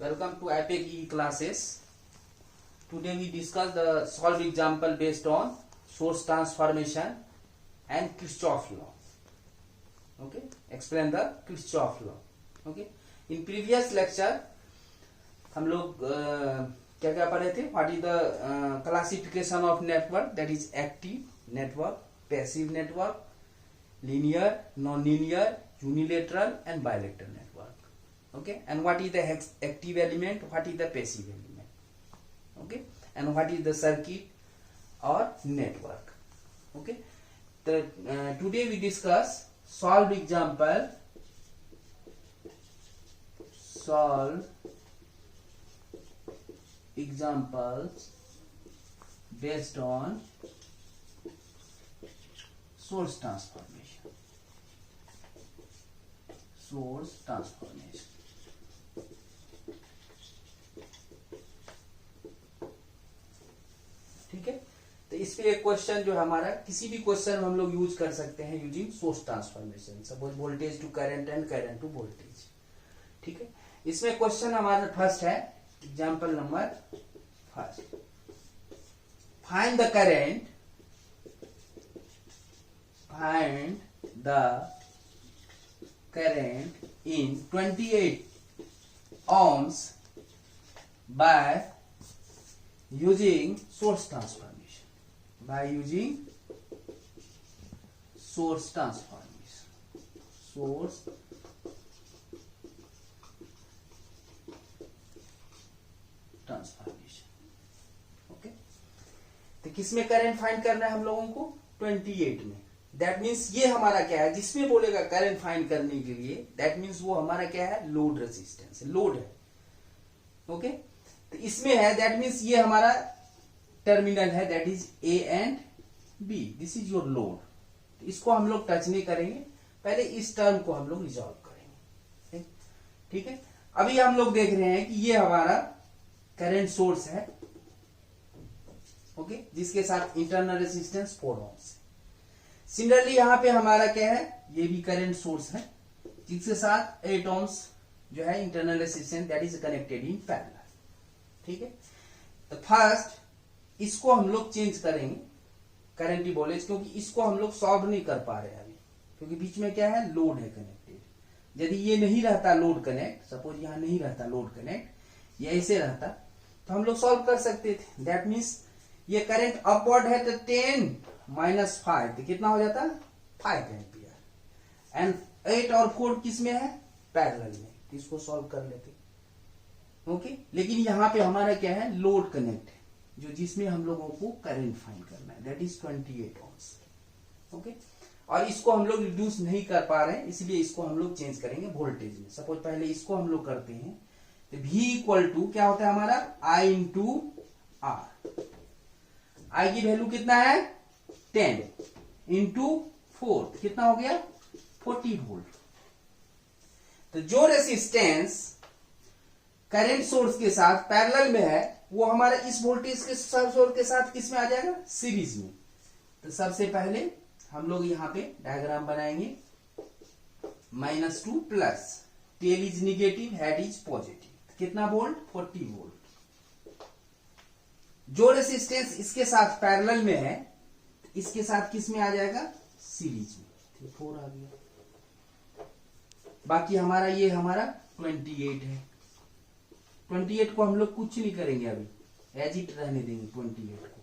Welcome to APEC classes. Today we discuss the solved example based on source transformation and Kirchhoff law. Okay, explain the Kirchhoff law. Okay, in previous lecture हम लोग क्या क्या पढ़े थे? What is the classification of network? That is active network, passive network, linear, non-linear, unilateral and bilateral network. Okay, and what is the active element, what is the passive element, okay, and what is the circuit or network. Okay, today we discuss solved examples based on source transformation. ठीक है, तो इस पे एक question जो हमारा, किसी भी क्वेश्चन हम लोग यूज कर सकते हैं using source transformation. Suppose voltage to current and current to voltage. ठीक है, इसमें क्वेश्चन हमारा फर्स्ट है, example number first. Find the current in 28 ohms by using source transformation. Okay, तो किसमें करंट फाइंड करना है हम लोगों को? 28 में. दैट मीन्स ये हमारा क्या है, जिसमें बोलेगा करंट फाइंड करने के लिए, दैट मीन्स वो हमारा क्या है? लोड रेजिस्टेंस, लोड है. ओके, तो इसमें है, दैट मीन्स ये हमारा टर्मिनल है, that is A and B. This is your load. तो इसको हम लोग टच नहीं करेंगे, पहले इस टर्म को हम लोग रिजॉल्व करेंगे. ठीक है, अभी हम लोग देख रहे हैं कि ये हमारा करंट सोर्स है. ओके, जिसके साथ इंटरनल रेजिस्टेंस 4 ohms. सिमिलरली यहां पे हमारा क्या है? ये भी करंट सोर्स है, जिसके साथ 8 ohms जो है internal resistance, that is connected in parallel. ठीक है, तो फर्स्ट इसको हम लोग चेंज करेंगे करंट वोल्टेज, क्योंकि इसको हम लोग सॉल्व नहीं कर पा रहे हैं अभी, क्योंकि बीच में क्या है? लोड है कनेक्टेड. यदि ये नहीं रहता लोड कनेक्ट, सपोज यहां नहीं रहता लोड कनेक्ट, ये ऐसे रहता, तो हम लोग सॉल्व कर सकते थे. दैट मीन्स ये करंट अपवर्ड है, तो 10 - 5 तो कितना हो जाता? 5 एम्पियर. एंड 8 और 4 किस में है? पैरेलल में. तो इसको सॉल्व कर लेते. ओके, लेकिन यहां पे हमारा क्या है? लोड कनेक्ट है, जो जिसमें हम लोगों को करंट फाइंड करना है, दैट इज 28 ohms. ओके, और इसको हम लोग रिड्यूस नहीं कर पा रहे हैं, इसलिए इसको हम लोग चेंज करेंगे वोल्टेज में. सपोज पहले इसको हम लोग करते हैं, तो V इक्वल टू क्या होता है हमारा? I into R. I की वैल्यू कितना है? 10 इंटू 4 कितना हो गया? 40 वोल्ट. तो जो रेसिस्टेंस करंट सोर्स के साथ पैरेलल में है, वो हमारा इस वोल्टेज के सोर्स के साथ किस में आ जाएगा? सीरीज में. तो सबसे पहले हम लोग यहां पे डायग्राम बनाएंगे. -2 plus, tail is negative, head is positive. कितना वोल्ट? 40 वोल्ट. जो रेसिस्टेंस इसके साथ पैरेलल में है, इसके साथ किस में आ जाएगा? सीरीज में. 4 आ गया. बाकी हमारा ये हमारा 28 है. 28 को हम लोग कुछ नहीं करेंगे अभी, एज इट रहने देंगे 28 को.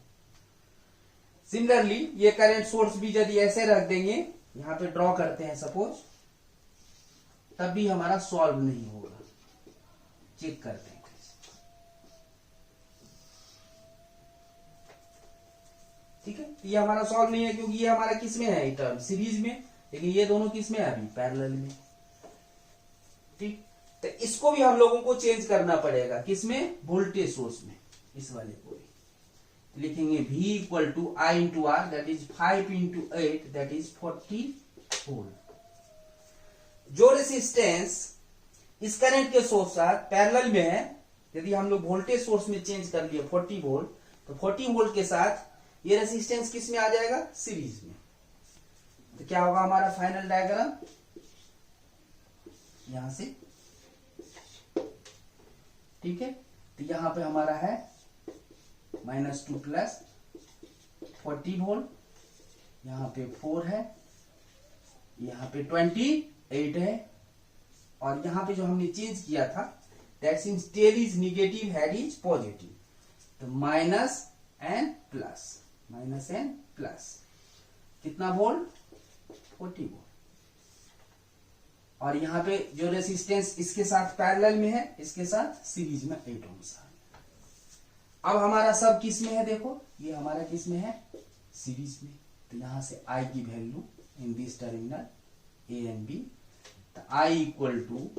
सिमिलरली ये करंट सोर्स भी यदि ऐसे रख देंगे, यहां पे ड्रॉ करते हैं सपोज, तब भी हमारा सॉल्व नहीं होगा. चेक करते हैं. ठीक है, ये हमारा सॉल्व नहीं है, क्योंकि ये हमारा किस में है? टर्म सीरीज में, लेकिन ये दोनों किस में है? अभी पैरेलल में. ठीक, तो इसको भी हम लोगों को चेंज करना पड़ेगा. किसमें? वोल्टेज सोर्स में. इस वाले को भी लिखेंगे V equal to I into R, that is 5 into 8, that is 40 volt. जो रेसिस्टेंस इस करंट के सोर्स साथ पैरेलल में है, यदि हम लोग वोल्टेज सोर्स में चेंज कर लिए 40 वोल्ट, तो 40 वोल्ट के साथ ये रेसिस्टेंस किस में आ जाएगा? सीरीज में. तो क्या होगा हमारा फाइनल डायग्राम? यहां से ठीक है, तो यहां पे हमारा है -2 प्लस 40 वोल्ट, यहां पे 4 है, यहां पे 28 है, और यहां पे जो हमने चेंज किया था that means tail is negative, head is positive, तो माइनस एंड प्लस कितना वोल्ट 40 वोल्ट। और यहां पे जो रेसिस्टेंस इसके साथ पैरेलल में है, इसके साथ सीरीज में 8 ओम है। अब हमारा सब किस में है, देखो ये हमारा किस में है, सीरीज में, तो यहां से आई की value in this terminal A and B, तो I equal to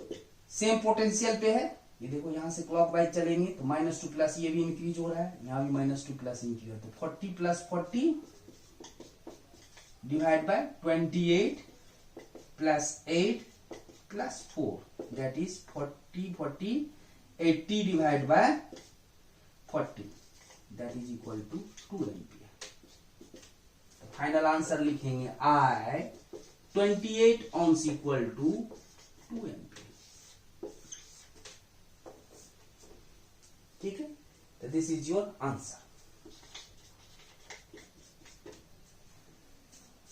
same potential पे है, ये देखो यहां से क्लॉकवाइज चलेंगे तो -2 प्लस ये भी इंक्रीज हो रहा है, यहां भी -2 प्लस इंक्रीज हो, तो 40 plus 40 divide by 28 plus 8 plus 4 that is 40 80 divide by 40 that is equal to 2 ampere. तो फाइनल आंसर लिखेंगे I 28 ohms equal to 2 ampere. ठीक है, तो this is your answer.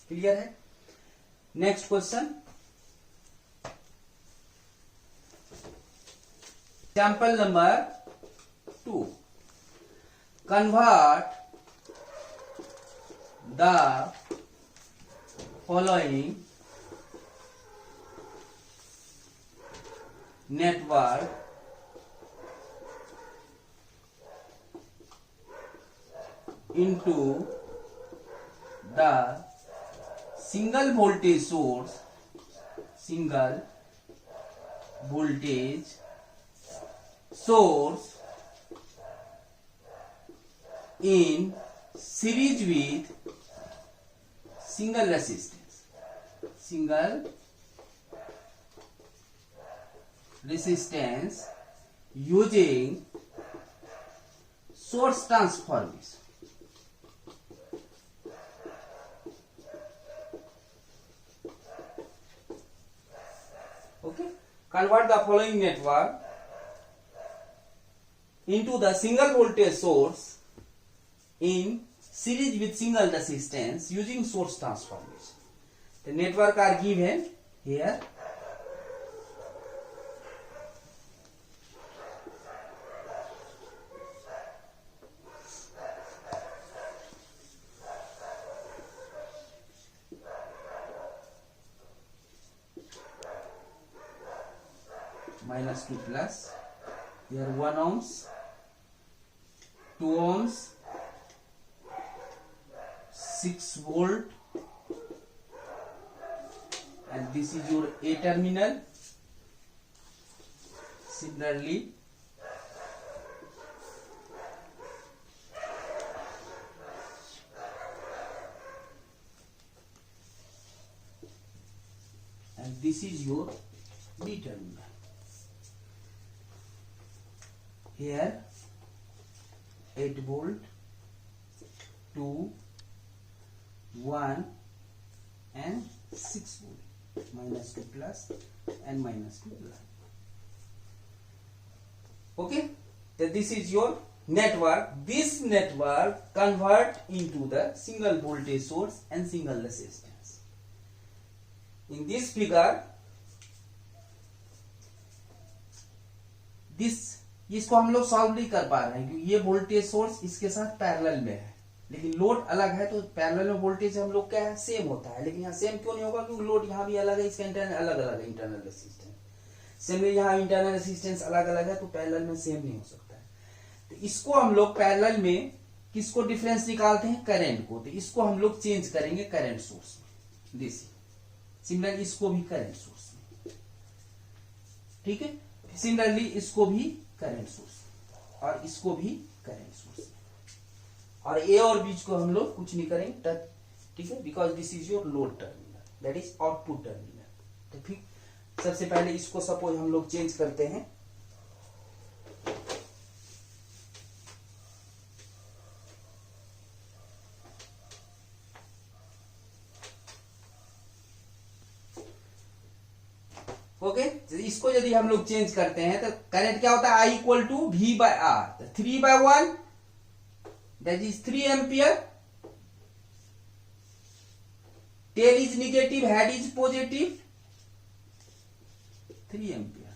Clear है? Next question, example number 2, convert the following network into the single voltage source in series with single resistance using source transformation. Okay, convert the following network into the single voltage source in series with single resistance using source transformation. The network are given here. -2 plus, here 1 ohms, 2 ohms, 6 volt, and this is your A terminal. Similarly, and this is your B terminal. Here 8 volt, 2, 1 and 6 volt, -2 plus and -2 plus. Okay, so this is your network. This network convert into the single voltage source and single resistance. In this figure, इसको हम लोग solve नहीं कर पा रहे हैं क्योंकि ये वोल्टेज सोर्स इसके साथ पैरेलल में है, लेकिन लोड अलग है, तो पैरेलल में वोल्टेज हम लोग क्या है सेम होता है, लेकिन यहाँ सेम क्यों नहीं होगा, क्योंकि लोड यहाँ भी अलग है, इसका इंटरनल अलग अलग है, इंटरनल रेसिस्टेंस सेम, यहाँ इंटरनल रेसिस्टेंस अलग अलग है, तो पैरेलल में सेम नहीं हो सकता है। तो इसको हम लोग पैरेलल में किसको डिफरेंस निकालते हैं, करंट को, तो इसको हम लोग चेंज करेंगे करंट सोर्स में, डीसी। सिमिलरली इसको भी करंट सोर्स में, ठीक है। सिमिलरली इसको भी करंट सोर्स और इसको भी करंट सोर्स, और ए और बीच को हम लोग कुछ नहीं करेंगे टच, ठीक है, because this is your load terminal, that is output terminal. तो फिर सबसे पहले इसको सपोज हम लोग चेंज करते हैं, ओके, इसको यदि हम लोग चेंज करते हैं तो करंट क्या होता है, I equal to V by R, 3/1 that is 3 ampere, tail is negative, head is positive, 3 ampere.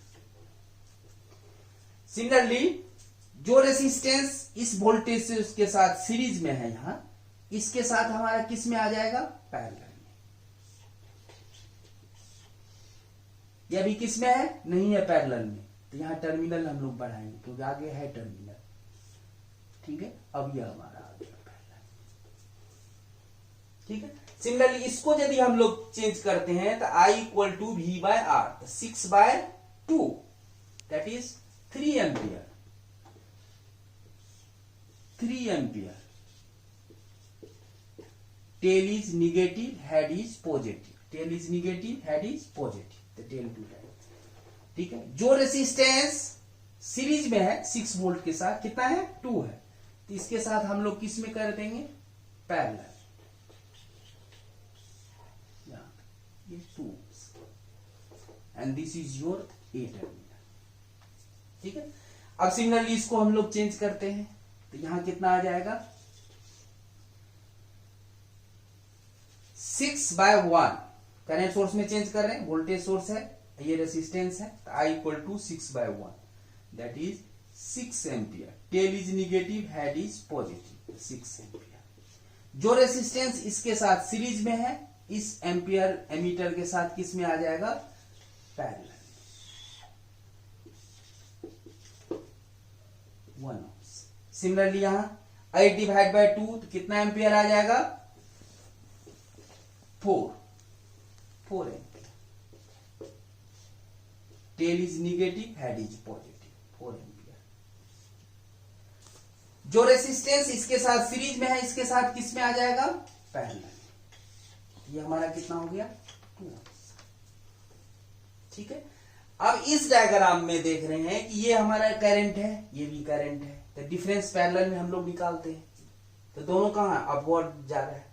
Similarly जो रेसिस्टेंस इस वोल्टेज से उसके साथ सीरीज में है, यहां इसके साथ हमारा किस में आ जाएगा, पैरेलल में। ये अभी किस में है, नहीं है पैरेलल में, तो यहां टर्मिनल हम लोग बढ़ाएंगे क्योंकि आगे है टर्मिनल, ठीक है। अब यह हमारा आ गया पैरेलल, ठीक है। सिमिलरली इसको यदि हम लोग चेंज करते हैं तो I equal to V by R, 6/2 that is 3 ampere, 3 ampere, tail is negative, head is positive, tail is negative, head is positive, tail to head, ठीक है। जो रेसिस्टेंस सीरीज में है 6 वोल्ट के साथ कितना है, 2 है, तो इसके साथ हम लोग किस में कर देंगे, पैरेलल, ये 2 and this is your A terminal, ठीक है। अब सिमिलरली इसको हम लोग चेंज करते हैं तो यहां कितना आ जाएगा, 6/1, करंट सोर्स में चेंज कर रहे हैं, वोल्टेज सोर्स है, ये रेसिस्टेंस है, तो I equal to 6/1 that is 6 ampere, tail is negative, head is positive, 6 ampere. जो रेसिस्टेंस इसके साथ सीरीज में है इस एम्पियर एमीटर के साथ किस में आ जाएगा, पैरेलल, 1 ohms। सिमिलरली यहां 8/2 तो कितना एम्पियर आ जाएगा, 4 ampere, tail is negative, head is positive, 4 ampere. जो रेसिस्टेंस इसके साथ सीरीज में है इसके साथ किस में आ जाएगा, पैरेलल, ये हमारा कितना हो गया, 2 ohms, ठीक है। अब इस डायग्राम में देख रहे हैं कि ये हमारा करंट है, ये भी करंट है, तो डिफरेंस पैरेलल में हम लोग निकालते हैं, तो दोनों कहां अपवर्ड जा रहा है,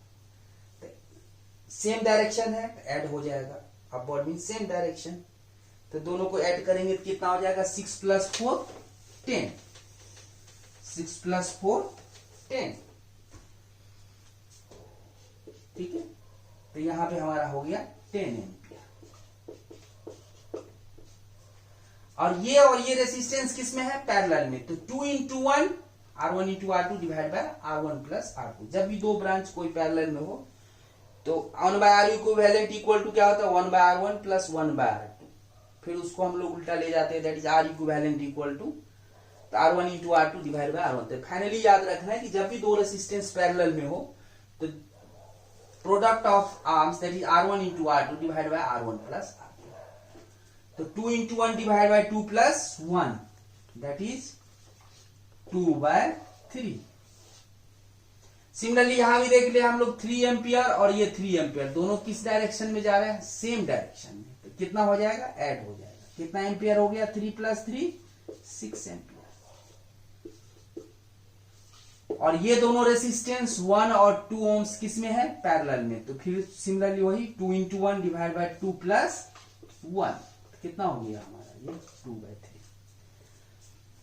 सेम डायरेक्शन है, ऐड हो जाएगा, अपवर्ड मीन सेम डायरेक्शन, तो दोनों को ऐड करेंगे तो कितना हो जाएगा, 6 + 4 10, 6 + 4 10, ठीक है। तो यहां पे हमारा हो गया 10 एम्पियर, और ये रेसिस्टेंस किस में है, पैरेलल में, तो 2 × 1 R1 × R2 divide by R1 + R2। जब भी दो ब्रांच कोई पैरेलल में हो तो 1/R इक्विवेलेंट इक्वल टू क्या होता है, 1/R1 + 1/R2, फिर उसको हम लोग उल्टा ले जाते हैं, that is R equivalent equal to R1 × R2 divide by R1। तो फाइनली याद रखना है कि जब भी दो रेसिस्टेंस पैरेलल में हो तो product of arms that is R1 × R2 divide by R1 + R2, तो 2 × 1 divide by 2 + 1 that is 2/3। Similarly यहां भी देख ले हम लोग 3 एम्पियर और ये 3 एम्पियर दोनों किस डायरेक्शन में जा रहे हैं, सेम डायरेक्शन में, तो कितना हो जाएगा, ऐड हो जाएगा, कितना एम्पियर हो गया, 3 + 3 6 एम्पियर। और ये दोनों रेसिस्टेंस 1 और 2 ohms किस में है, पैरेलल में, तो फिर सिमिलरली वही 2 × 1 डिवाइड बाय 2 + 1, तो कितना हो गया हमारा, ये 2/3।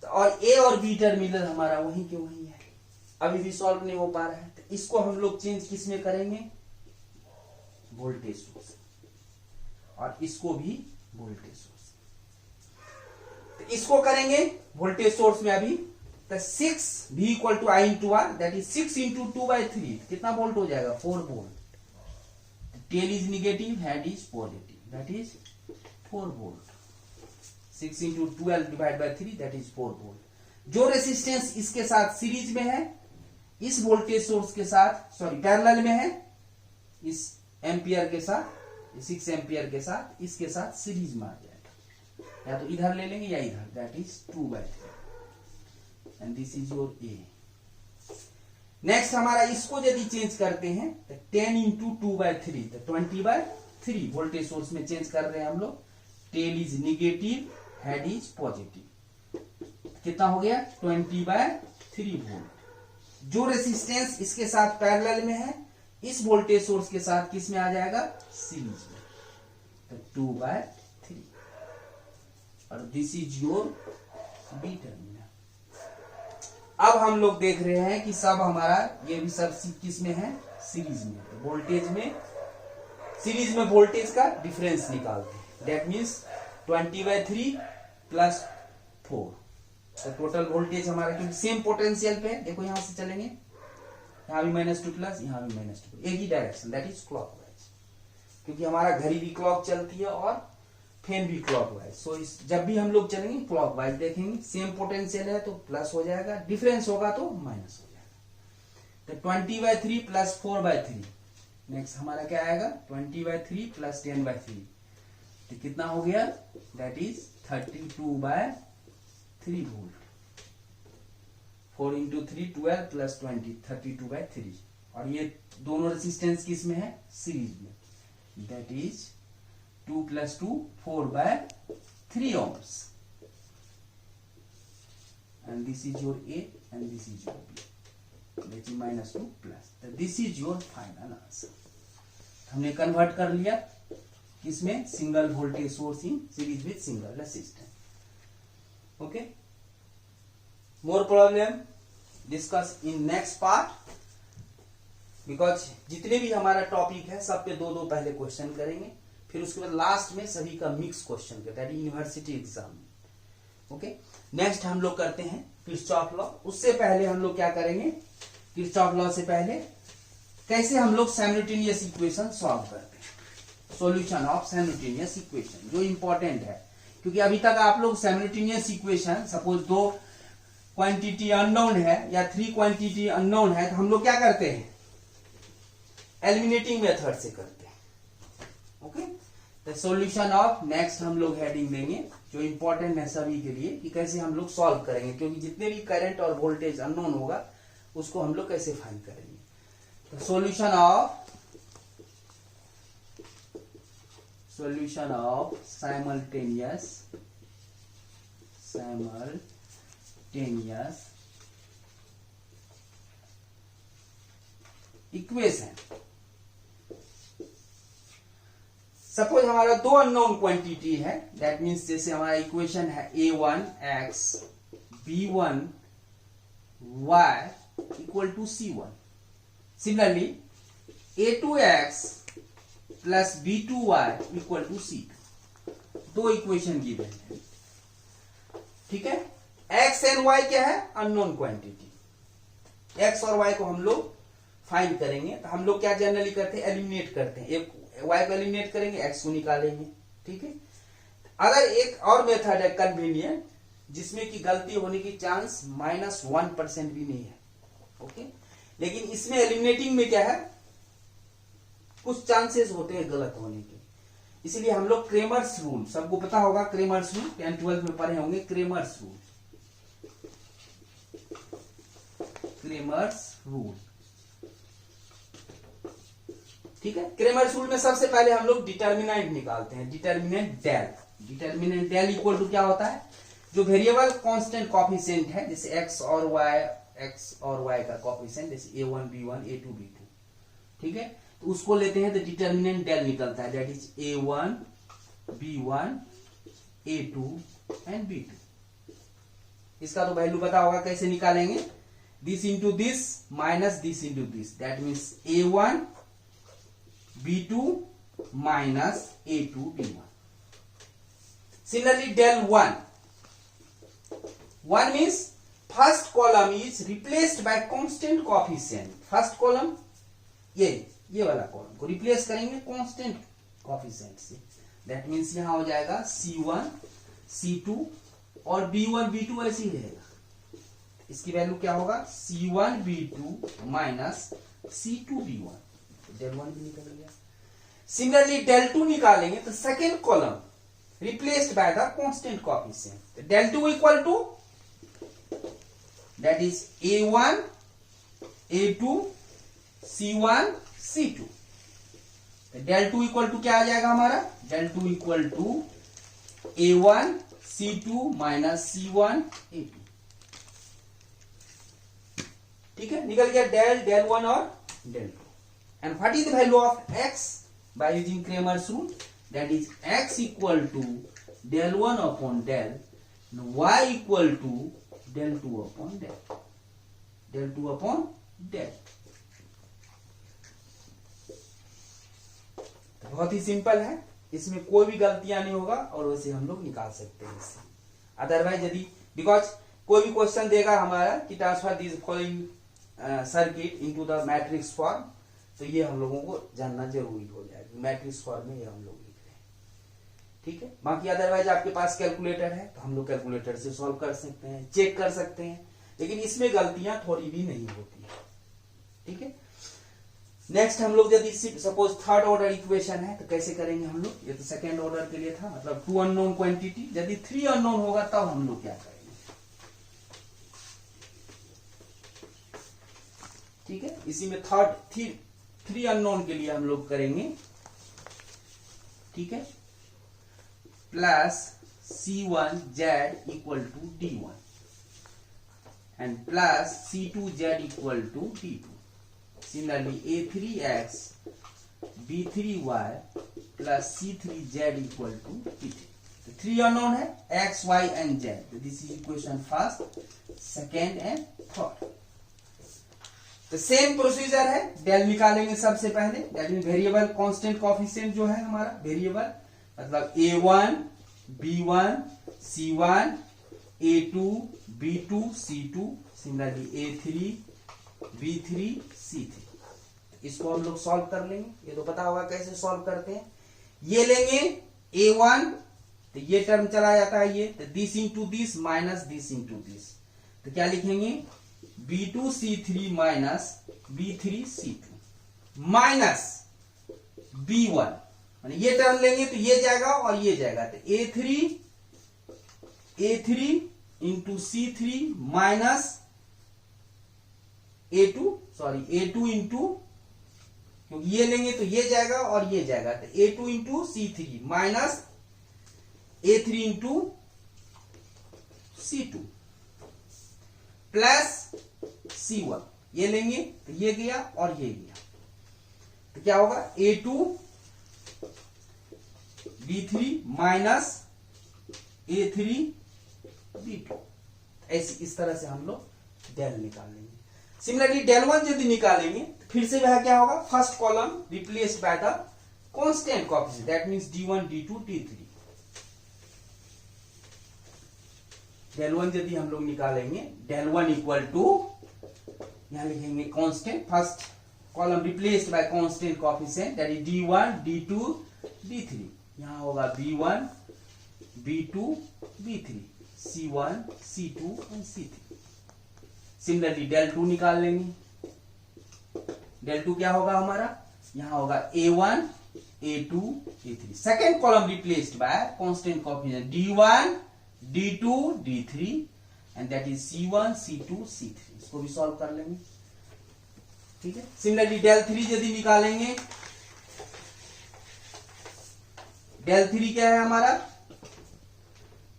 तो और ए और बी टर्मिनल हमारा वहीं के वहीं है, अभी भी सॉल्व नहीं हो पा रहा है, तो इसको हम लोग चेंज किस में करेंगे, वोल्टेज सोर्स, और इसको भी वोल्टेज सोर्स, तो इसको करेंगे वोल्टेज सोर्स में अभी, तो 6 V equal to I × R that is 6 × 2/3, कितना वोल्ट हो जाएगा, 4 volt, tail is negative, head is positive, that is 4 volt, 6 × 12 divide by 3 that is 4 volt. जो रेसिस्टेंस इसके साथ सीरीज में है इस वोल्टेज सोर्स के साथ, सॉरी पैरेलल में है इस एम्पियर के साथ, 6 एम्पियर के साथ, इसके साथ सीरीज में आ जाएगा, या तो इधर ले लेंगे या इधर, that is 2/3 and this is your A. Next हमारा इसको यदि चेंज करते हैं तो 10 × 2/3 तो 20/3 वोल्टेज सोर्स में चेंज कर रहे हैं हम लोग, tail is negative, head is positive, कितना हो गया 20/3 वोल्ट। जो रेसिस्टेंस इसके साथ पैरेलल में है इस वोल्टेज सोर्स के साथ किस में आ जाएगा, सीरीज में, तो 2/3। और this is your B terminal. अब हम लोग देख रहे हैं कि सब हमारा ये भी सब किस में है, सीरीज में। तो वोल्टेज में, सीरीज में वोल्टेज का डिफरेंस निकालते हैं। That means 20/3 plus 4। तो टोटल वोल्टेज हमारा, क्योंकि सेम पोटेंशियल पे, देखो यहां से चलेंगे, यहां भी -2 प्लस, यहां भी -2, एक ही डायरेक्शन, दैट इज क्लॉकवाइज, क्योंकि हमारा घड़ी भी क्लॉक चलती है और फैन भी क्लॉकवाइज। सो इस जब भी हम लोग चलेंगे क्लॉकवाइज देखेंगे, सेम पोटेंशियल है तो प्लस हो जाएगा, डिफरेंस होगा तो माइनस हो जाएगा। तो 20/3 प्लस 4/3, नेक्स्ट हमारा क्या आएगा, 20/3 प्लस 10/3, तो कितना हो गया, दैट इज 32/3 वोल्ट। 4 × 3 12 प्लस 20 32/3, और ये दोनों रेसिस्टेंस किस में है, सीरीज में, that is 2 + 2 4/3 ohms, and this is your A and this is your B, that is -2 plus, this is your final answer। हमने कन्वर्ट कर लिया किसमें, single voltage source in series with single resistance. Okay, more problem discuss in next part, because जितने भी हमारा topic है सब पे 2-2 पहले क्वेश्चन करेंगे, फिर उसके बाद लास्ट में सभी का मिक्स क्वेश्चन करता है यूनिवर्सिटी एग्जाम। ओके, नेक्स्ट हम लोग करते हैं किरचॉफ लॉ। उससे पहले हम लोग क्या करेंगे, किरचॉफ लॉ से पहले कैसे हम लोग साइमल्टेनियस इक्वेशन सॉल्व करते हैं, सॉल्यूशन ऑफ साइमल्टेनियस इक्वेशन, जो इंपॉर्टेंट है, क्योंकि अभी तक आप लोग simultaneous equation, suppose 2 quantity unknown है या 3 क्वांटिटी अननोन है, तो हम लोग क्या करते हैं, एलिमिनेटिंग मेथड से करते हैं। ओके, तो सॉल्यूशन ऑफ, नेक्स्ट हम लोग हेडिंग देंगे जो इंपॉर्टेंट है सभी के लिए, कि कैसे हम लोग सॉल्व करेंगे, क्योंकि जितने भी करंट और वोल्टेज अननोन होगा उसको हम लोग कैसे फाइंड करेंगे। तो solution of simultaneous equation. Suppose हमारा 2 अननोन क्वांटिटी है, दैट मीन्स जैसे हमारा इक्वेशन है a1x b1y = c1। Similarly a2x plus b2y = c2। 2 equation given है, ठीक है। x एंड y क्या है, अननोन क्वांटिटी, x और y को हम लोग फाइंड करेंगे। तो हम लोग क्या जनरली करते हैं, एलिमिनेट करते हैं, एक y को एलिमिनेट करेंगे, x को निकालेंगे, ठीक है। अगर एक और मेथड है कन्वीनियंट, जिसमें कि गलती होने की चांस -1% भी नहीं है, ओके। लेकिन इसमें एलिमिनेटिंग में क्या है, कुछ चांसेस होते हैं गलत होने के, इसलिए हम लोग क्रेमर्स रूल, सबको पता होगा क्रेमर्स रूल, 10-12 में पढ़े होंगे क्रेमर्स रूल, ठीक है। क्रेमर्स रूल में सबसे पहले हम लोग डिटर्मिनेंट निकालते हैं, डिटर्मिनेंट डेल इक्वल टू क्या होता है, जो वेरिएबल कांस्टेंट कोएफिशिएंट है, जैसे x और y का कोएफिशिएंट, जैसे a1 b1 a2 b2, ठीक है। तो उसको लेते हैं तो डिटर्मिनेंट डेल निकलता है, that is a1 b1 a2 and b2। इसका तो वैल्यू पता होगा, कैसे निकालेंगे, this into this minus this into this, that means a1 b2 minus a2 b1। Similarly, del 1 means first column is replaced by constant coefficient। first column ये वाला column को replace करेंगे कांस्टेंट कोएफिशिएंट से, that means यहां हो जाएगा c1 c2 और b1 b2 ऐसे ही रहेगा। इसकी वैल्यू क्या होगा, c1 b2 minus c2 b1, del 1 भी निकल गया। सिमिलरली del 2 निकालेंगे तो second column replaced by the constant coefficient, del 2 equal to that is a1 a2 c1 c2। del 2 equal to क्या आ जाएगा हमारा, del 2 equal to a1 c2 minus c1 a2, ठीक है। निकल गया del 1 और del 2। And what is the value of x by using Cramer's rule? That is x equal to del 1 upon del y equal to del 2 upon del, del 2 upon del। बहुत ही simple है, इसमें कोई भी गलतियां नहीं होगा और वैसे हम लोग निकाल सकते हैं इससे। अदरवाइज यदि बिकॉज कोई भी क्वेश्चन देगा हमारा कि transfer this following circuit into the matrix form, तो ये हम लोगों को जानना जरूरी हो जाएगा, मैट्रिक्स फॉर्म में ये हम लोग लिख रहे हैं, ठीक है। बाकी अदरवाइज आपके पास कैलकुलेटर है तो हम लोग कैलकुलेटर से सॉल्व कर सकते हैं, चेक कर सकते हैं, लेकिन इसमें गलतियां थोड़ी भी नहीं होती है, ठीक है। नेक्स्ट हम लोग यदि सपोज थर्ड ऑर्डर इक्वेशन है तो कैसे करेंगे हम लोग, ये तो सेकेंड ऑर्डर के लिए था, मतलब 2 अननोन क्वांटिटी, यदि 3 अननोन होगा तब हम लोग क्या करेंगे, ठीक है। इसी में थ्री अननोन के लिए हम लोग करेंगे, ठीक है, plus C1Z equal to D1 and plus C2Z equal to D2। Similarly, A3X B3Y plus C3Z equal to T3। तो 3 unknown है X, Y and Z। तो this is equation first, second and third। तो same procedure है, del निकालेंगे सबसे पहले, that mean variable constant coefficient जो है हमारा वेरिएबल, मतलब A1 B1 C1 A2 B2 C2, similarly A3 B3 C3। इसको हम लोग सॉल्व कर लेंगे, ये तो पता होगा कैसे सॉल्व करते हैं। ये लेंगे A1 तो ये टर्म चला जाता है ये, तो this into this minus this into this, तो क्या लिखेंगे B2 C3 minus B3 C2 minus B1, ये टर्म लेंगे तो ये जाएगा और ये जाएगा, तो A3 into C3 minus A2 into, क्योंकि ये लेंगे तो ये जाएगा और ये जाएगा, तो A2 into C3 minus A3 into C2 plus C1, ये लेंगे तो ये गया और ये गया, तो क्या होगा A2 D3 minus A3 D2। ऐसी इस तरह से हम लोग डेल निकाल लेंगे। सिमिलरली डेल 1 यदि निकालेंगे तो फिर से वह क्या होगा, first column replace by the constant coefficient, that means D1 D2 D3। Del 1 यदि हम लोग निकालेंगे, डेल 1 इक्वल टू, यहां लिखेंगे constant, first column replaced bye constant coefficient, that is D1 D2 D3। यहां होगा B1 B2 B3 C1 C2 और C3। Similarly del 2 निकाल लेंगे, डेल 2 क्या होगा हमारा, यहां होगा A1 A2 A3, second column replaced bye constant coefficient D1 D2 D3 and that is C1 C2 C3। इसको भी सॉल्व कर लेंगे, ठीक है। सिमिलरली डेल 3 यदि निकालेंगे, डेल 3 क्या है हमारा,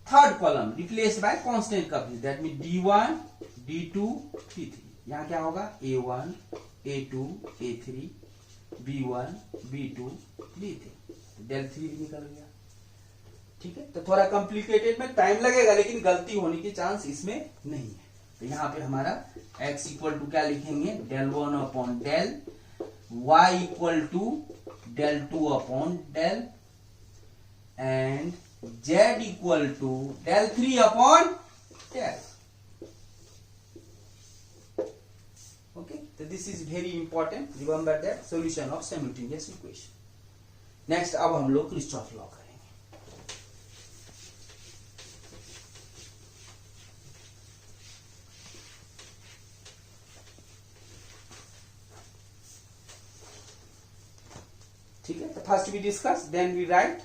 third column replaced bye constant coefficient, that mean D1 D2 D3। यहां क्या होगा A1 A2 A3 B1 B2 D3, del 3 भी निकल गया, ठीक है। तो थोड़ा कॉम्प्लिकेटेड में टाइम लगेगा, लेकिन गलती होने की चांस इसमें नहीं है। तो यहां पे हमारा x इक्वल टू क्या लिखेंगे, del 1 upon del, y equal to del 2 upon del and z equal to del 3 upon del. Okay, so this is very important, remember that solution of simultaneous equation। next अब हम लोग Kirchhoff law करेंगे। ठीक है, तो first we discuss, then we write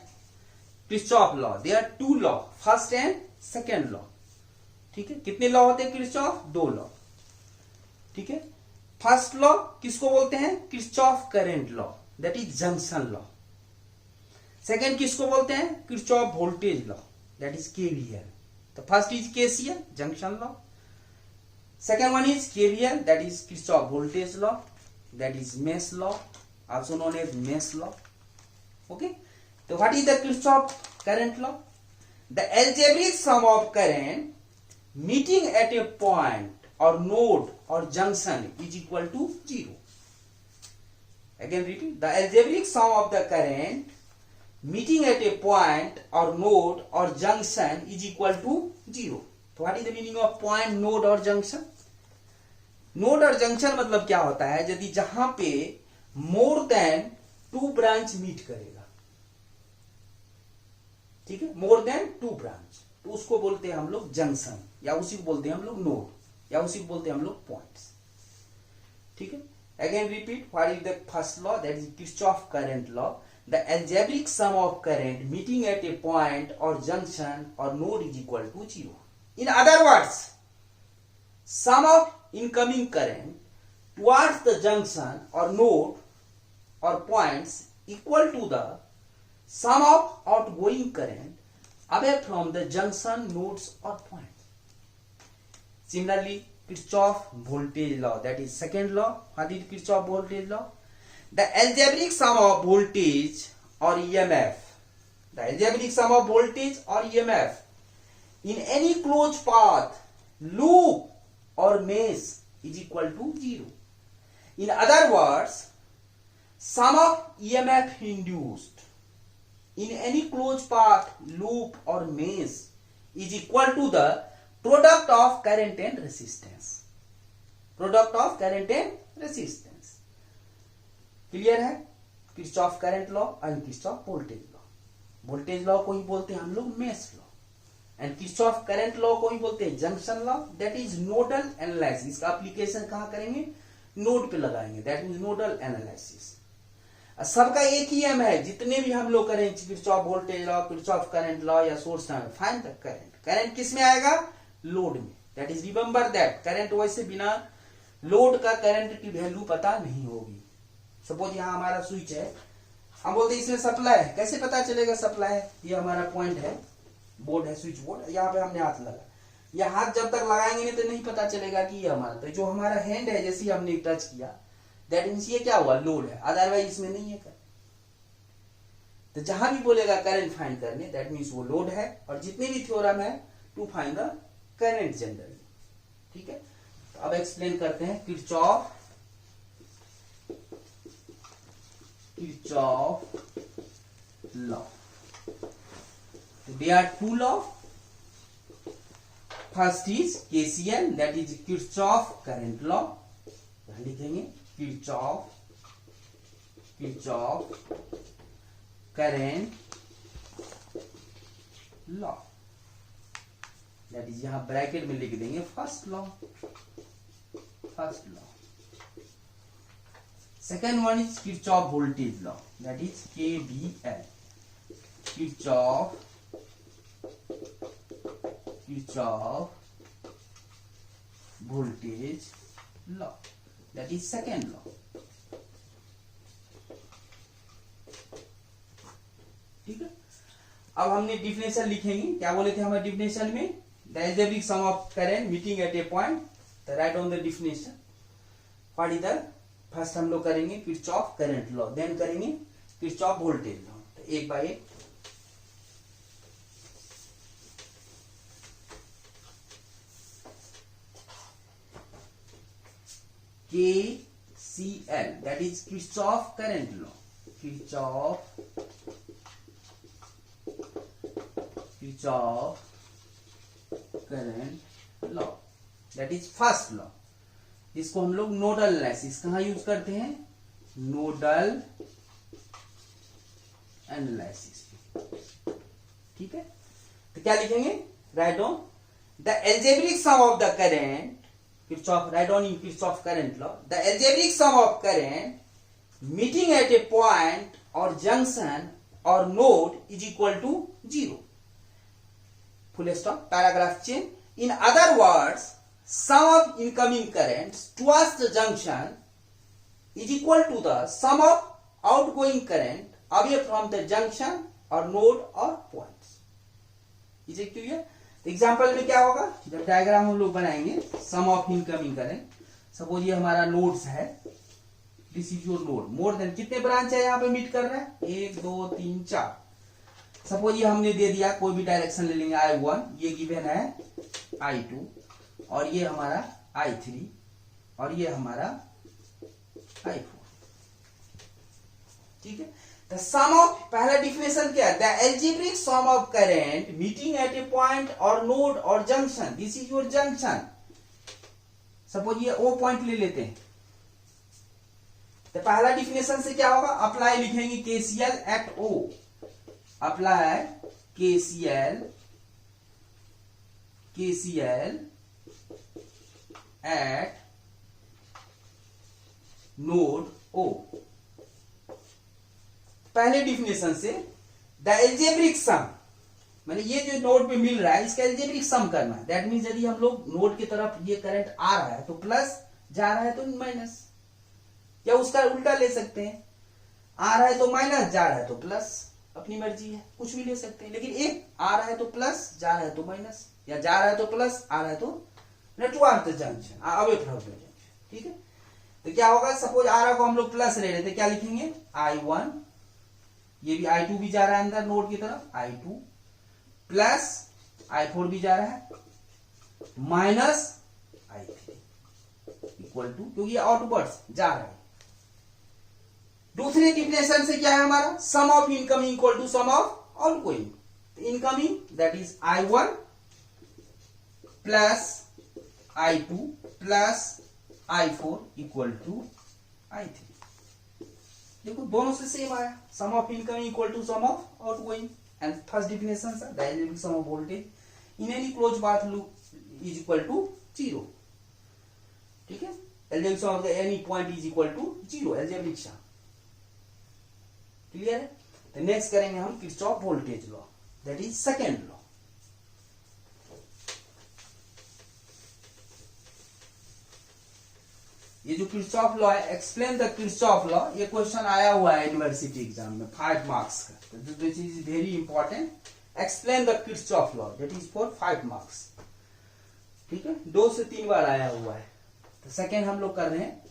Kirchhoff law. There are 2 law, first and second law, ठीक है। कितने लॉ होते हैं किरचॉफ, 2 लॉ, ठीक है। फर्स्ट लॉ किसको बोलते हैं, Kirchhoff current law, that is junction law. Second किसको बोलते हैं, Kirchhoff voltage law, that is KVL. तो first is KCL, junction law, second one is KVL, that is Kirchhoff voltage law, that is mesh law, also known as mesh law. Okay, तो what is the Kirchhoff current law, the algebraic sum of current meeting at a point or node or junction is equal to 0. Again repeat, the algebraic sum of the current meeting at a point or node or junction is equal to 0. So what is the meaning of point, node और junction? Node और junction मतलब क्या होता है, यदि जहां पे more than 2 branch meet करेगा, ठीक है, मोर देन 2 ब्रांच, तो उसको बोलते हैं हम लोग जंक्शन, या उसी को बोलते हैं हम लोग नोड, या उसी को बोलते हैं हम लोग पॉइंट्स, ठीक है. Again repeat, what is the first law, that is Kirchhoff current law. The algebraic sum of current meeting at a point or junction or node is equal to 0. In other words, sum of incoming current towards the junction or node or points equal to the sum of outgoing current away from the junction, nodes or points. Similarly, Kirchhoff voltage law, that is second law. What is Kirchhoff voltage law? The algebraic sum of voltage or EMF, the algebraic sum of voltage or EMF in any closed path, loop or mesh is equal to 0. In other words, sum of EMF induced in any closed path, loop or mesh is equal to the product of current and resistance. Product of current and resistance. Clear है? Kirchhoff current law and Kirchhoff voltage law. Voltage law को ही बोलते हैं हम लोग mesh law, and Kirchhoff current law को ही बोलते हैं junction law. That is nodal analysis. इसका एप्लीकेशन कहां करेंगे? नोड पे लगाएंगे. That is nodal analysis. सबका एक ही एम है, जितने भी हम लोग करें, Kirchhoff voltage law, Kirchhoff current law या source law, find the current. Current किस में आएगा? लोड में. That is remember that current वैसे बिना लोड का करंट की वैल्यू पता नहीं होगी. सपोज यहाँ हमारा स्विच है, हम बोलते हैं इसमें सप्लाई है, कैसे पता चलेगा सप्लाई है? ये हमारा पॉइंट है, बोर्ड है, स्विच बोर्ड, यहाँ पे हमने हाथ लगा. ये हाथ जब तक लगाएंगे नहीं तो नहीं पता चलेगा कि ये हमारा, तो जो हमारा हैंड है जैसे हमने टच किया, दैट मीन्स ये क्या हुआ? लोड है. अदरवाइज इसमें नहीं है करंट. तो जहां भी बोलेगा करंट फाइंड करने, दैट मीन्स वो लोड है. और जितने भी थ्योरम है to find the current generally. ठीक है, तो अब एक्सप्लेन करते हैं Kirchhoff law. There are two laws. First is KCL, that is Kirchhoff current law. यहाँ लिखेंगे Kirchhoff current law. That is यहाँ ब्रैकेट में लिख देंगे first law. Second one is Kirchhoff voltage law, that is KVL. Kirchhoff voltage law, that is second law. ठीक है, अब हमने डिफिनेशन लिखेंगे. क्या बोले थे हमारे डिफिनेशन में? The algebraic sum of current meeting at a point. तो right on the definition. What is the first हम लोग करेंगे किरचॉफ करंट लॉ, देन करेंगे किरचॉफ वोल्टेज लॉ. तो एक बाय एक. KCL, that is Kirchhoff current law. Kirchhoff current law, that is first law. इसको हम लोग नोडल एनालिसिस कहां यूज करते हैं? Nodal analysis. ठीक है, तो क्या लिखेंगे? Right on the algebraic sum of the current. Kirchhoff, write down in Kirchhoff current law. The algebraic sum of current meeting at a point or junction or node is equal to 0. Full stop. Paragraph change. In other words, sum of incoming currents towards the junction is equal to the sum of outgoing current away from the junction or node or points. Is it clear? Example में क्या होगा? जब diagram हम लोग बनाएंगे सम of incoming current, suppose ये हमारा nodes है, this is your node. More than कितने ब्रांच है यहाँ पे मीट कर रहा है? 1 2 3 4. सपोज ये हमने दे दिया, कोई भी डायरेक्शन ले लेंगे, I1, ये गिवन है I2, और ये हमारा I3, और ये हमारा I4। ठीक है, द सम ऑफ, पहला डिफिनेशन क्या है, the algebraic sum of current meeting at A point और नोड और junction, this is your junction. Suppose ये O पॉइंट ले लेते हैं, तो पहला डिफिनेशन से क्या होगा, अप्लाई लिखेंगे KCL at O, apply KCL at node O। पहले डिफिनेशन से द एल्जेब्रिक सम, मैंने ये जो नोड पे मिल रहा है इसका एल्जेब्रिक सम करना है। दैट मीन्स यदि हम लोग नोड की तरफ ये करंट आ रहा है तो प्लस, जा रहा है तो माइनस, या उसका उल्टा ले सकते हैं, आ रहा है तो माइनस, जा रहा है तो प्लस, अपनी मर्जी है, कुछ भी ले सकते हैं। लेकिन एक आ रहा है तो प्लस, जा रहा है तो माइनस, या जा रहा है तो प्लस, आ रहा है तो network junction, away from junction. ठीक है, तो क्या होगा, सपोज आ रहा को हम लोग प्लस ले रहे थे, क्या लिखेंगे I1, ये भी I2 भी जा रहा है अंदर नोड की तरफ, I2 प्लस I4 भी जा रहा है, माइनस I3 इक्वल टू, क्योंकि ये आउटवर्ड्स जा रहा है। दूसरे डिफिनेशन से क्या है हमारा, sum of incoming equal to sum of outgoing. Incoming that is I1 plus I2 plus I4 equal to I3। देखो दोनों से सेम आया, sum of incoming equal to sum of outgoing. And first definition the algebraic sum of voltage in any close path loop is equal to 0। ठीक है, algebraic sum of any point is equal to 0, algebraic sum. Clear है, तो next करेंगे हम Kirchhoff voltage law, that is second law. ये जो Kirchhoff law है, explain the Kirchhoff law, ये क्वेश्चन आया हुआ है यूनिवर्सिटी एग्जाम में 5 मार्क्स का, this is very important. Explain the Kirchhoff law, that is for 5 marks. ठीक है, 2 से 3 बार आया हुआ है। तो सेकेंड हम लोग कर रहे हैं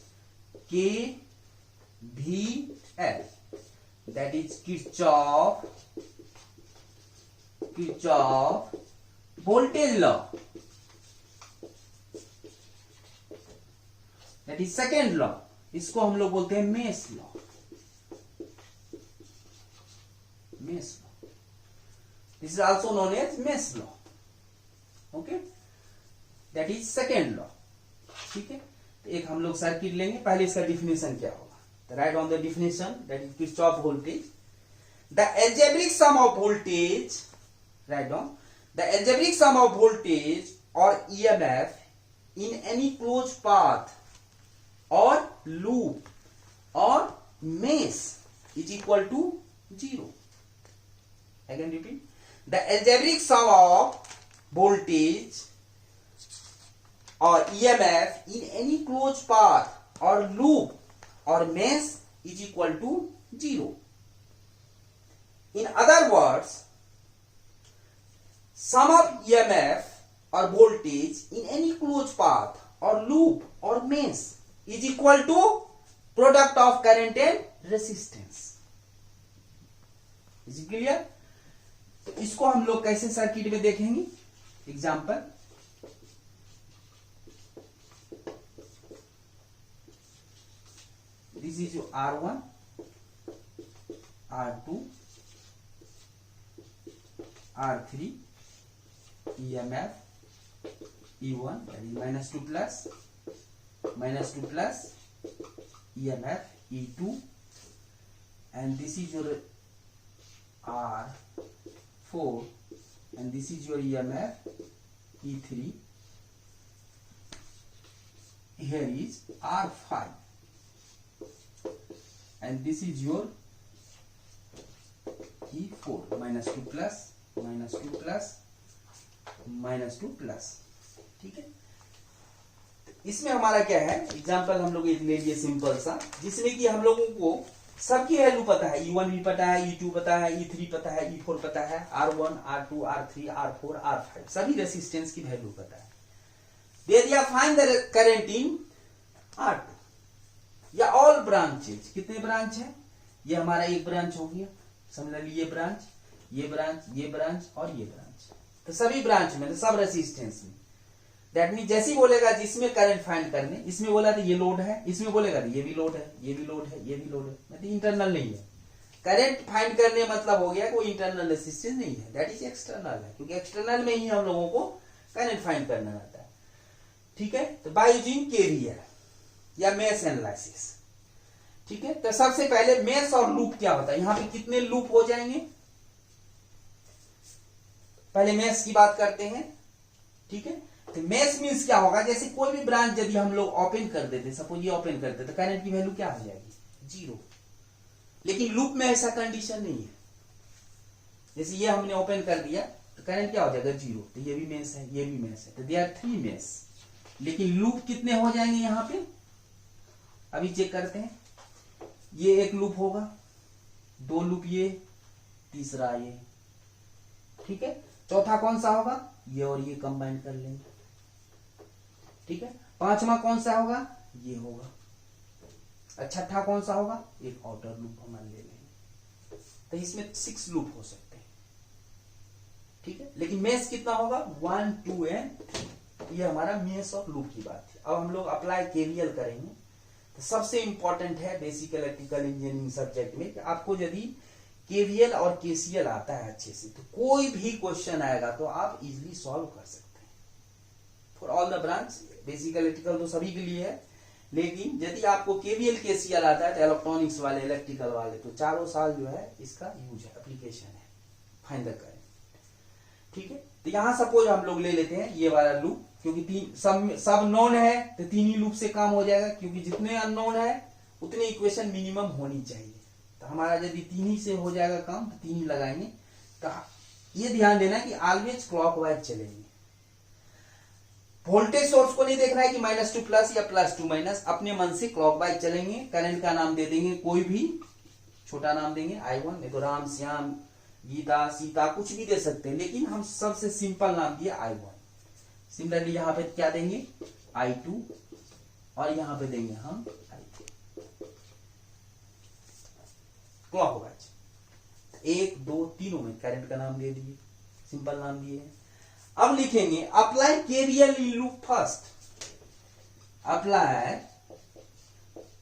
KVL, that is Kirchhoff voltage law, that is second law. इसको हम लोग बोलते हैं mesh law, mesh law, this is also known as mesh law. Okay, that is second law. ठीक है, तो एक हम लोग सर्किट लेंगे, पहले इसका डिफिनेशन क्या होगा, write on the definition, that is Kirchhoff voltage. The algebraic sum of voltage, write down, the algebraic sum of voltage और EMF in any close path और लूप और mesh is equal to 0। Again repeat, the algebraic sum of voltage और EMF in any close path और loop और mesh is equal to 0। In other words, sum of EMF or voltage in any closed path or loop or mesh is equal to product of current and resistance. Is it clear? तो इसको हम लोग कैसे circuit में देखेंगे, example, this is R1, R2, R3, EMF E1, that is -2 plus EMF E2, and this is your R4, and this is your EMF E3. Here is R5, and this is your E4, -2 plus -2 plus. ठीक है, इसमें हमारा क्या है, example हम लोग एक ले लिए सिंपल सा, जिसमें कि हम लोगों को सबकी वैल्यू पता है, E1 भी पता है, E2 पता है, E3 पता है, E4 पता है, R1, R2, R3, R4, R5, सभी रेसिस्टेंस की वैल्यू पता है। दे दिया find the current in R2 या ऑल ब्रांचेज, कितने ब्रांच है, ये हमारा एक ब्रांच हो गया, समझ लीजिए ब्रांच, ये ब्रांच और ये ब्रांच, तो सभी ब्रांच में, तो सब रेसिस्टेंस में। दैट मीन जैसे ही बोलेगा जिसमें करंट फाइंड करने, इसमें बोला तो ये लोड है, इसमें बोलेगा तो ये भी लोड है, ये भी लोड है, ये भी लोड है, मतलब इंटरनल नहीं है। करंट फाइंड करने मतलब हो गया कोई इंटरनल रेसिस्टेंस नहीं है, दैट इज एक्सटर्नल है, क्योंकि एक्सटर्नल में ही हम लोगों को करंट फाइंड करना रहता है। ठीक है, तो बाय यूजिंग केवीएल या मेश एनालिसिस। ठीक है, तो सबसे पहले मेश और लूप क्या होता है, यहां पे कितने लूप हो जाएंगे, पहले मेश की बात करते हैं। ठीक है, तो मेश मींस क्या होगा, जैसे कोई भी ब्रांच यदि हम लोग ओपन कर देते, सपोज ये ओपन करते, तो करंट की वैल्यू क्या हो जाएगी, 0। लेकिन लूप में ऐसा कंडीशन नहीं है, जैसे ये हमने ओपन कर दिया तो करंट क्या हो जाएगा, 0। तो ये भी मेश है, ये भी मेश है, तो दे आर 3 मेश। लेकिन लूप कितने हो जाएंगे यहां पे, अभी चेक करते हैं। ये एक लूप होगा, 2 लूप ये, तीसरा ये। ठीक है, चौथा कौन सा होगा, ये और ये कंबाइन कर लेंगे। ठीक है, पांचवा कौन सा होगा, ये होगा। छठा कौन सा होगा, एक आउटर लूप हम ले लेंगे। तो इसमें 6 लूप हो सकते हैं। ठीक है, लेकिन मेश कितना होगा, 1 2 एंड ये हमारा मेश और लूप की बात है। अब हम लोग अप्लाई केवीएल करेंगे। तो सबसे इंपॉर्टेंट है बेसिक इलेक्ट्रिकल इंजीनियरिंग सब्जेक्ट में कि आपको यदि केवीएल और केसीएल आता है अच्छे से, तो कोई भी क्वेश्चन आएगा तो आप इजीली सॉल्व कर सकते हैं for all the branch. Basic electrical तो सभी के लिए है, लेकिन यदि आपको केवीएल केसीएल आता है तो इलेक्ट्रॉनिक्स वाले, इलेक्ट्रिकल वाले, तो चारों साल जो है इसका यूज है, एप्लीकेशन है, फाइंड द करंट। ठीक है, तो यहां सपोज हम लोग ले लेते हैं ये वाला लूप, क्योंकि सब नोन है तो 3 ही लूप से काम हो जाएगा, क्योंकि जितने अननोन है उतने इक्वेशन मिनिमम होनी चाहिए। तो हमारा यदि 3 ही से हो जाएगा काम तो 3 ही लगाएंगे। तो ये ध्यान देना कि ऑलवेज क्लॉकवाइज चलेंगे। वोल्टेज सोर्स को नहीं देखना है कि -2 प्लस या +2 माइनस, अपने मन से क्लॉकवाइज चलेंगे। करंट का नाम दे देंगे, कोई भी छोटा नाम देंगे, I1, नहीं तो राम, श्याम, गीता, सीता, कुछ भी दे सकते हैं, लेकिन हम सबसे सिंपल नाम दिए I1। सिमिलरली यहां पे क्या देंगे, I2, और यहां पे देंगे हम I3। क्लॉकवाइज 1 2 तीनों में करंट का नाम दे दिए, सिंपल नाम दिए। अब लिखेंगे apply KVL in loop first, apply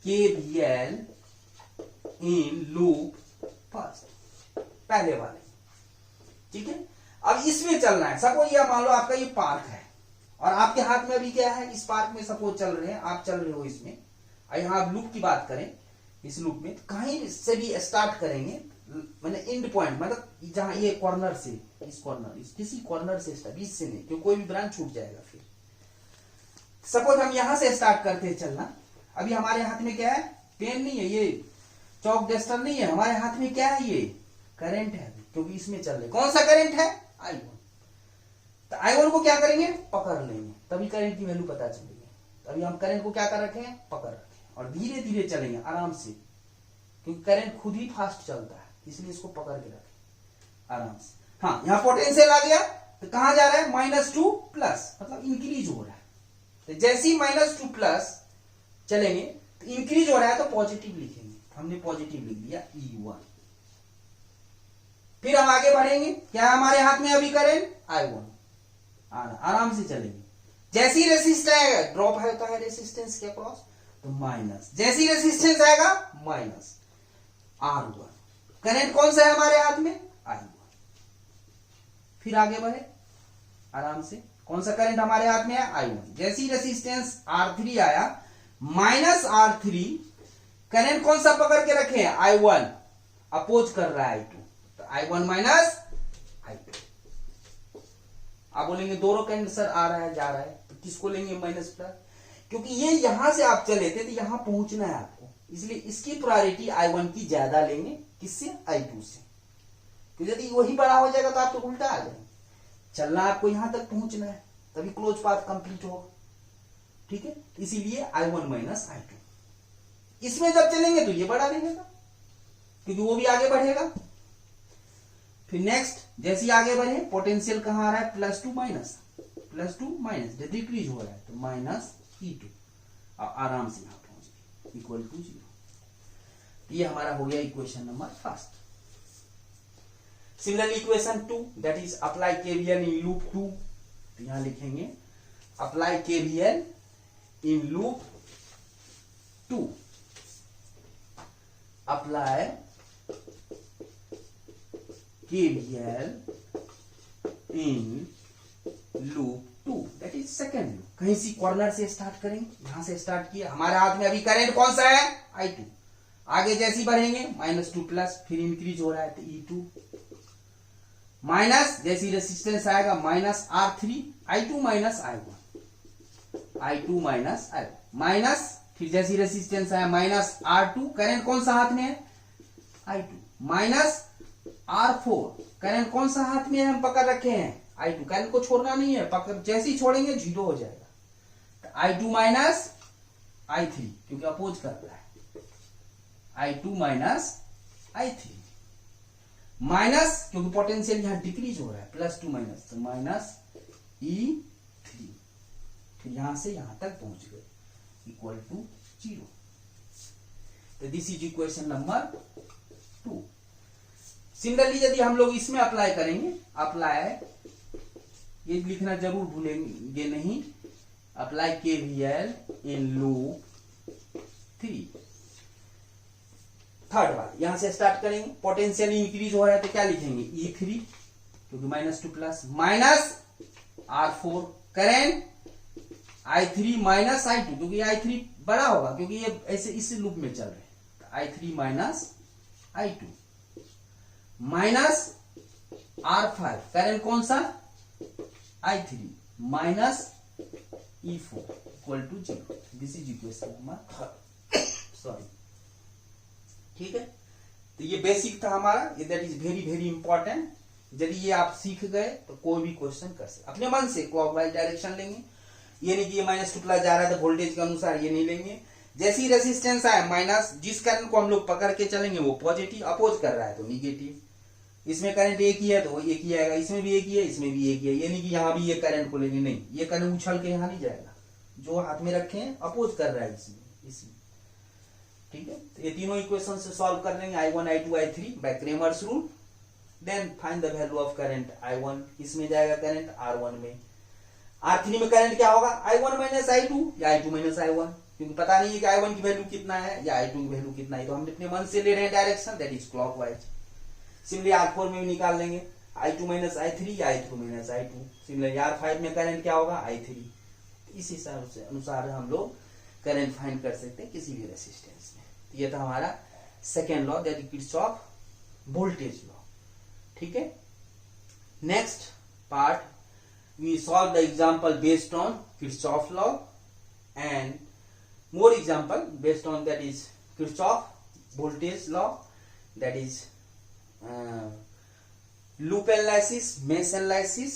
KVL in loop first, पहले वाले। ठीक है, अब इसमें चलना है। सपोज ये मान लो आपका ये पार्क है और आपके हाथ में अभी क्या है, इस पार्क में सपोज चल रहे हैं, आप चल रहे हो इसमें, और यहां आप लूप की बात करें, इस लूप में कहीं से भी स्टार्ट करेंगे, मतलब एंड पॉइंट, मतलब जहां ये कॉर्नर से इस कॉर्नर, किसी कॉर्नर से स्टार्ट, बीच से नहीं, क्योंकि कोई भी ब्रांच छूट जाएगा फिर। सपोज हम यहां से स्टार्ट करते हैं चलना, अभी हमारे हाथ में क्या है, पेन नहीं है, ये चौक डस्टर नहीं है, हमारे हाथ में क्या है, ये करंट है, क्योंकि इसमें चल रहे। कौन सा करंट है, I1। तो I1 को क्या करेंगे, पकड़ लेंगे, तभी करंट की वैल्यू पता चलेगी। अभी हम करंट को क्या कर रखे हैं, पकड़ रखे हैं, और धीरे धीरे चलेंगे आराम से, क्योंकि करंट खुद ही फास्ट चलता है, इसलिए इसको पकड़ के रखें आराम से। हाँ, यहां पोटेंशियल आ गया, तो कहां जा रहा है, -2 प्लस, मतलब इंक्रीज हो रहा है। तो जैसे ही -2 प्लस चलेंगे तो इंक्रीज हो रहा है, तो पॉजिटिव लिखेंगे, हमने पॉजिटिव लिख दिया E1। फिर हम आगे बढ़ेंगे, क्या हमारे हाथ में अभी करंट, I1, आराम से चलेंगे। जैसी रेसिस्टेंस आएगा, ड्रॉप होता है रेसिस्टेंस के अक्रॉस, तो माइनस, जैसी रेसिस्टेंस आएगा माइनस R1। करंट कौन सा है हमारे हाथ में, I1। फिर आगे बढ़े आराम से, कौन सा करंट हमारे हाथ में है, I1। जैसी रेसिस्टेंस R3 आया, -R3, करंट कौन सा पकड़ के रखे हैं, I1, अपोज कर रहा है I2, तो I1 माइनस I2। आप बोलेंगे दोनों करंट सर आ रहा है जा रहा है, तो किसको लेंगे, माइनस प्लस, क्योंकि ये यहां से आप चले थे तो यहां पहुंचना है आपको, इसलिए इसकी प्रायोरिटी I1 की ज्यादा लेंगे, किससे, I2 से। क्योंकि यदि वही बड़ा हो जाएगा तो आप तो उल्टा आ जाएंगे, चलना आपको यहां तक पहुंचना है, तभी क्लोज पाथ कंप्लीट होगा। ठीक है, इसीलिए I1 माइनस I2। इसमें जब चलेंगे तो ये बड़ा लेगा, क्योंकि वो भी आगे बढ़ेगा। फिर नेक्स्ट जैसे आगे बढ़े, पोटेंशियल कहां आ रहा है, +2 माइनस, जब डिक्रीज हो रहा है तो -E2, और आराम से यहां पहुंच गए, इक्वल टू 0। ये हमारा हो गया equation number first. Similarly equation 2 that is apply KVL in loop 2, तो यहां लिखेंगे apply KVL in loop 2, apply KVL in loop 2 that is second loop. कहीं सी कॉर्नर से स्टार्ट करेंगे, यहां से स्टार्ट किया, हमारे हाथ में अभी करंट कौन सा है I2, आगे जैसी बढ़ेंगे -2 प्लस, फिर इंक्रीज हो रहा है तो E2 माइनस, जैसी रेसिस्टेंस आएगा -R3 I2 minus I1 minus, फिर जैसी रेसिस्टेंस आया -R2, करंट कौन सा हाथ में है I2 माइनस R4, करंट कौन सा हाथ में है हम पकड़ रखे हैं I2, करंट को छोड़ना नहीं है, पकड़ जैसे ही छोड़ेंगे 0 हो जाएगा, तो I2 माइनस I3 क्योंकि अपोज कर रहा है, I2 माइनस I3 माइनस, क्योंकि पोटेंशियल यहां डिक्रीज हो रहा है, +2 माइनस, तो माइनस E3, फिर यहां से यहां तक पहुंच गए इक्वल टू 0। तो this is equation number 2। Similarly यदि हम लोग इसमें अप्लाई करेंगे, अप्लाई, ये लिखना जरूर भूलेंगे नहीं, apply KVL in loop 3, third वाला, यहां से स्टार्ट करेंगे, पोटेंशियल इंक्रीज हो रहा है तो क्या लिखेंगे E3 क्योंकि -2 plus, minus R4, current I3 minus I2 क्योंकि I3 बड़ा होगा क्योंकि ये ऐसे इस लूप में चल रहे हैं, I3 minus I2 minus R5, current कौन सा I3 minus E4 equal to 0। This is equation number sorry, ठीक है। तो ये बेसिक था हमारा, ये that is very very important. यदि ये आप सीख गए तो कोई भी क्वेश्चन कर सकते, अपने मन से क्लॉकवाइज डायरेक्शन लेंगे, ये नहीं कि ये -2 प्लस जा रहा है तो वोल्टेज के अनुसार ये नहीं लेंगे, जैसी रेसिस्टेंस आए माइनस, जिस करंट को हम लोग पकड़ के चलेंगे वो पॉजिटिव, अपोज कर रहा है तो निगेटिव, इसमें करंट एक ही है तो एक ही आएगा, इसमें भी एक ही है, इसमें भी एक ही है, ये नहीं कि यहाँ भी ये करंट को लेंगे, नहीं, ये करंट उछल के यहाँ नहीं जाएगा, जो हाथ में रखे हैं अपोज कर रहा है इसमें, ठीक है। तो ये तीनों इक्वेशन से सॉल्व कर लेंगे, I1 I2 I3 by Cramer's rule, then find the value of current I1, इसमें जाएगा करंट R1 में, R3 में करंट क्या होगा I1 माइनस I2 या I2 माइनस I1, क्योंकि पता नहीं है कि I1 की वैल्यू कितना है या I2 की वैल्यू कितना है, तो हम अपने मन से ले रहे हैं direction, that is clockwise. Similarly R4 में भी निकाल लेंगे I2 माइनस I3 या I3 minus I2, similarly R5 में करंट क्या होगा I3, इस हिसाब से अनुसार हम लोग करंट फाइंड कर सकते हैं किसी भी रेसिस्टेंस में। तो ये था हमारा second law, that is Kirchhoff voltage law, ठीक है। Next part we solve the example based on Kirchhoff law and more example based on that is Kirchhoff voltage law, that is loop analysis, mesh analysis,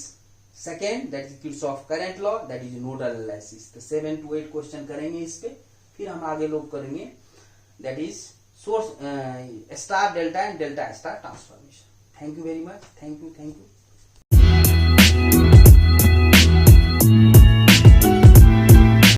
second that is Kirchhoff current law, that is nodal analysis। तो 7 to 8 question करेंगे इस पे, फिर हम आगे लोग करेंगे that is source star delta and delta star transformation. Thank you very much, thank you.